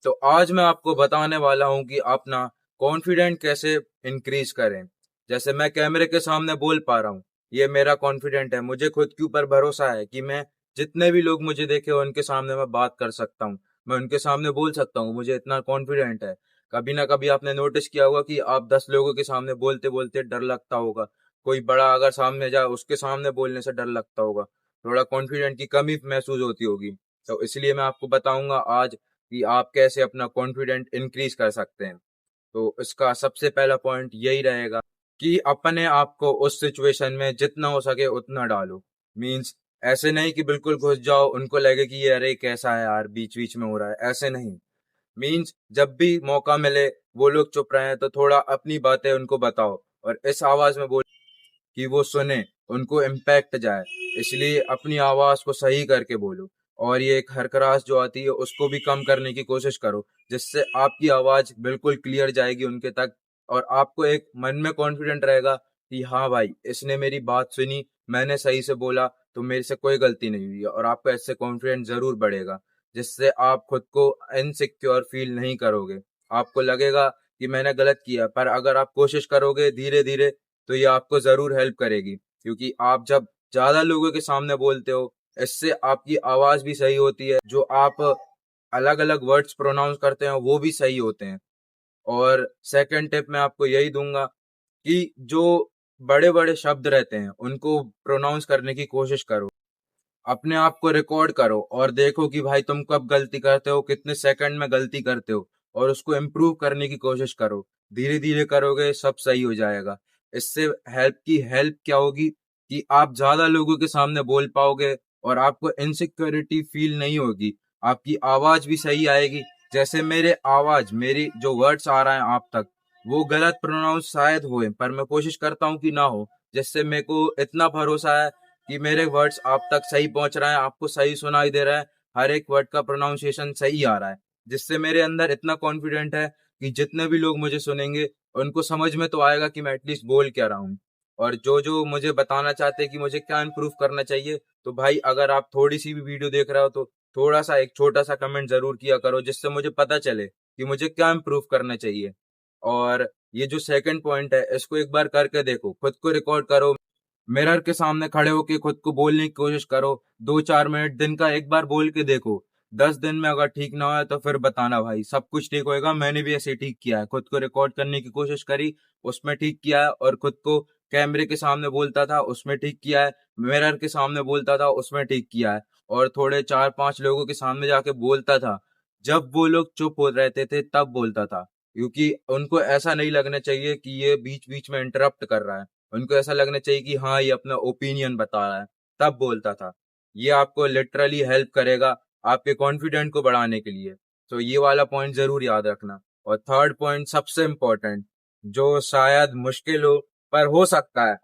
तो आज मैं आपको बताने वाला हूँ कि अपना कॉन्फिडेंट कैसे इंक्रीज करें। जैसे मैं कैमरे के सामने बोल पा रहा हूँ, ये मेरा कॉन्फिडेंट है। मुझे खुद के ऊपर भरोसा है कि मैं जितने भी लोग मुझे देखे उनके सामने मैं बात कर सकता हूँ, मैं उनके सामने बोल सकता हूँ। मुझे इतना कॉन्फिडेंट है। कभी ना कभी आपने नोटिस किया होगा कि आप 10 लोगों के सामने बोलते बोलते डर लगता होगा। कोई बड़ा अगर सामने जाए उसके सामने बोलने से डर लगता होगा, थोड़ा कॉन्फिडेंट की कमी महसूस होती होगी। तो इसलिए मैं आपको बताऊंगा आज कि आप कैसे अपना कॉन्फिडेंट इंक्रीज कर सकते हैं। तो इसका सबसे पहला पॉइंट यही रहेगा कि अपने आप को उस सिचुएशन में जितना हो सके उतना डालो। मींस ऐसे नहीं कि बिल्कुल घुस जाओ, उनको लगे कि ये अरे कैसा है यार, बीच बीच में हो रहा है, ऐसे नहीं। मींस जब भी मौका मिले, वो लोग चुप रहे हैं तो थोड़ा अपनी बातें उनको बताओ और इस आवाज में बोलो कि वो सुने, उनको इम्पैक्ट जाए। इसलिए अपनी आवाज को सही करके बोलो और ये खरखरास जो आती है उसको भी कम करने की कोशिश करो, जिससे आपकी आवाज बिल्कुल क्लियर जाएगी उनके तक। और आपको एक मन में कॉन्फिडेंट रहेगा कि हाँ भाई, इसने मेरी बात सुनी, मैंने सही से बोला, तो मेरे से कोई गलती नहीं हुई है। और आपका इससे कॉन्फिडेंस जरूर बढ़ेगा, जिससे आप खुद को इनसिक्योर फील नहीं करोगे। आपको लगेगा कि मैंने गलत किया, पर अगर आप कोशिश करोगे धीरे धीरे तो ये आपको जरूर हेल्प करेगी। क्योंकि आप जब ज्यादा लोगों के सामने बोलते हो, इससे आपकी आवाज भी सही होती है, जो आप अलग अलग वर्ड्स प्रोनाउंस करते हैं वो भी सही होते हैं। और सेकंड टिप मैं आपको यही दूंगा कि जो बड़े बड़े शब्द रहते हैं उनको प्रोनाउंस करने की कोशिश करो। अपने आप को रिकॉर्ड करो और देखो कि भाई तुम कब गलती करते हो, कितने सेकंड में गलती करते हो, और उसको इम्प्रूव करने की कोशिश करो। धीरे धीरे करोगे सब सही हो जाएगा। इससे हेल्प क्या होगी कि आप ज्यादा लोगों के सामने बोल पाओगे और आपको इनसिक्योरिटी फील नहीं होगी। आपकी आवाज भी सही आएगी। जैसे मेरी जो वर्ड्स आ रहा है आप तक, वो गलत प्रोनाउंस शायद होए, पर मैं कोशिश करता हूँ कि ना हो, जिससे मेरे को इतना भरोसा है कि मेरे वर्ड्स आप तक सही पहुंच रहा है, आपको सही सुनाई दे रहा है, हर एक वर्ड का प्रोनाउंसिएशन सही आ रहा है। जिससे मेरे अंदर इतना कॉन्फिडेंट है कि जितने भी लोग मुझे सुनेंगे उनको समझ में तो आएगा कि मैं एटलीस्ट बोल क्या रहा हूँ। और जो जो मुझे बताना चाहते हैं कि मुझे क्या इम्प्रूव करना चाहिए, तो भाई अगर आप थोड़ी सी भी वीडियो देख रहे हो तो थोड़ा सा एक छोटा सा कमेंट जरूर किया करो, जिससे मुझे पता चले कि मुझे क्या इम्प्रूव करना चाहिए। और ये जो सेकंड पॉइंट है इसको एक बार करके देखो, खुद को रिकॉर्ड करो, मिरर के सामने खड़े होके खुद को बोलने की कोशिश करो। 2-4 मिनट दिन का एक बार बोल के देखो। 10 दिन में अगर ठीक ना हो तो फिर बताना भाई, सब कुछ ठीक होएगा। मैंने भी ऐसे ठीक किया है, खुद को रिकॉर्ड करने की कोशिश करी, उसमें ठीक किया है। और खुद को कैमरे के सामने बोलता था, उसमें ठीक किया है। मिरर के सामने बोलता था, उसमें ठीक किया है। और थोड़े 4-5 लोगों के सामने जाके बोलता था, जब वो लोग चुप हो रहते थे तब बोलता था। क्योंकि उनको ऐसा नहीं लगना चाहिए कि ये बीच बीच में इंटरप्ट कर रहा है। उनको ऐसा लगना चाहिए कि हाँ ये अपना ओपिनियन बता रहा है, तब बोलता था। ये आपको लिटरली हेल्प करेगा आपके कॉन्फिडेंट को बढ़ाने के लिए। तो ये वाला पॉइंट जरूर याद रखना। और थर्ड पॉइंट सबसे इम्पोर्टेंट, जो शायद मुश्किल हो पर हो सकता है,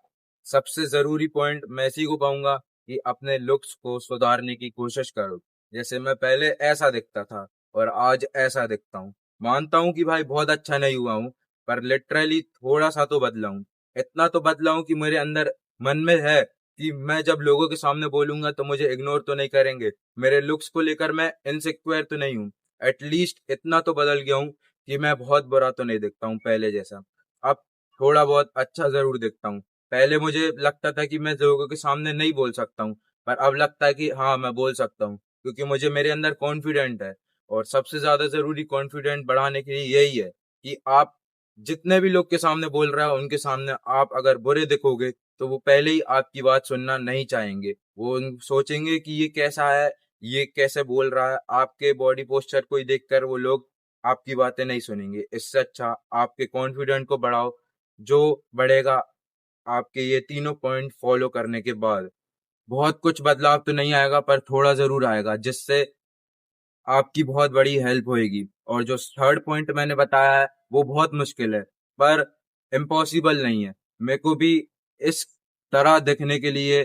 सबसे जरूरी पॉइंट मैं इसी को कहूंगा कि अपने लुक्स को सुधारने की कोशिश करो। जैसे मैं पहले ऐसा दिखता था और आज ऐसा दिखता हूँ। मानता हूँ कि भाई बहुत अच्छा नहीं हुआ हूँ, पर लिटरली थोड़ा सा तो बदला हूँ। इतना तो बदला हूं कि मेरे अंदर मन में है कि मैं जब लोगों के सामने बोलूंगा तो मुझे इग्नोर तो नहीं करेंगे। मेरे लुक्स को लेकर मैं इनसिक्योर तो नहीं हूँ। एटलीस्ट इतना तो बदल गया हूँ कि मैं बहुत बुरा तो नहीं दिखता हूँ पहले जैसा। अब थोड़ा बहुत अच्छा जरूर दिखता हूँ। पहले मुझे लगता था कि मैं लोगों के सामने नहीं बोल सकता हूँ, पर अब लगता है कि हाँ मैं बोल सकता हूँ, क्योंकि मुझे मेरे अंदर कॉन्फिडेंट है। और सबसे ज्यादा जरूरी कॉन्फिडेंट बढ़ाने के लिए यही है कि आप जितने भी लोग के सामने बोल रहा है उनके सामने आप अगर बुरे दिखोगे तो वो पहले ही आपकी बात सुनना नहीं चाहेंगे। वो सोचेंगे कि ये कैसा है, ये कैसे बोल रहा है। आपके बॉडी पोस्चर को ही देखकर वो लोग आपकी बातें नहीं सुनेंगे। इससे अच्छा आपके कॉन्फिडेंट को बढ़ाओ, जो बढ़ेगा आपके ये तीनों पॉइंट फॉलो करने के बाद। बहुत कुछ बदलाव तो नहीं आएगा, पर थोड़ा जरूर आएगा, जिससे आपकी बहुत बड़ी हेल्प होएगी। और जो थर्ड पॉइंट मैंने बताया है वो बहुत मुश्किल है, पर इम्पॉसिबल नहीं है। मेरे को भी इस तरह दिखने के लिए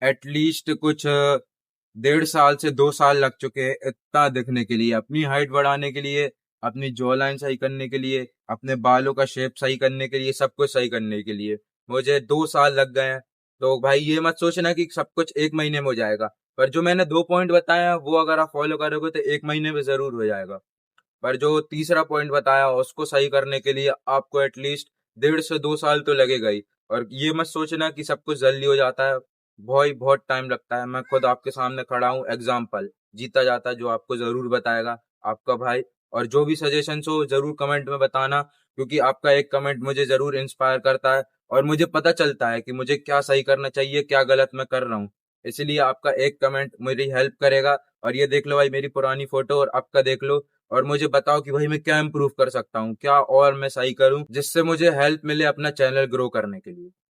एटलीस्ट कुछ 1.5 साल से 2 साल लग चुके हैं, इतना दिखने के लिए, अपनी हाइट बढ़ाने के लिए, अपनी जॉ लाइन सही करने के लिए, अपने बालों का शेप सही करने के लिए, सब कुछ सही करने के लिए मुझे 2 साल लग गए हैं। तो भाई ये मत सोचना कि सब कुछ एक महीने में हो जाएगा, पर जो मैंने 2 पॉइंट बताया वो अगर आप फॉलो करोगे तो एक महीने में जरूर हो जाएगा। पर जो तीसरा पॉइंट बताया उसको सही करने के लिए आपको एटलीस्ट 1.5 से 2 साल तो लगेगा ही। और ये मत सोचना कि सब कुछ जल्दी हो जाता है, बहुत टाइम लगता है। मैं खुद आपके सामने खड़ा हूँ, एग्जाम्पल जीता जाता, जो आपको जरूर बताएगा आपका भाई। और जो भी सजेशन हो जरूर कमेंट में बताना, क्योंकि आपका एक कमेंट मुझे जरूर इंस्पायर करता है और मुझे पता चलता है कि मुझे क्या सही करना चाहिए, क्या गलत मैं कर रहा हूँ। इसलिए आपका एक कमेंट मेरी हेल्प करेगा। और ये देख लो भाई, मेरी पुरानी फोटो और आपका देख लो, और मुझे बताओ कि भाई मैं क्या इम्प्रूव कर सकता हूँ, क्या और मैं सही करूँ जिससे मुझे हेल्प मिले अपना चैनल ग्रो करने के लिए।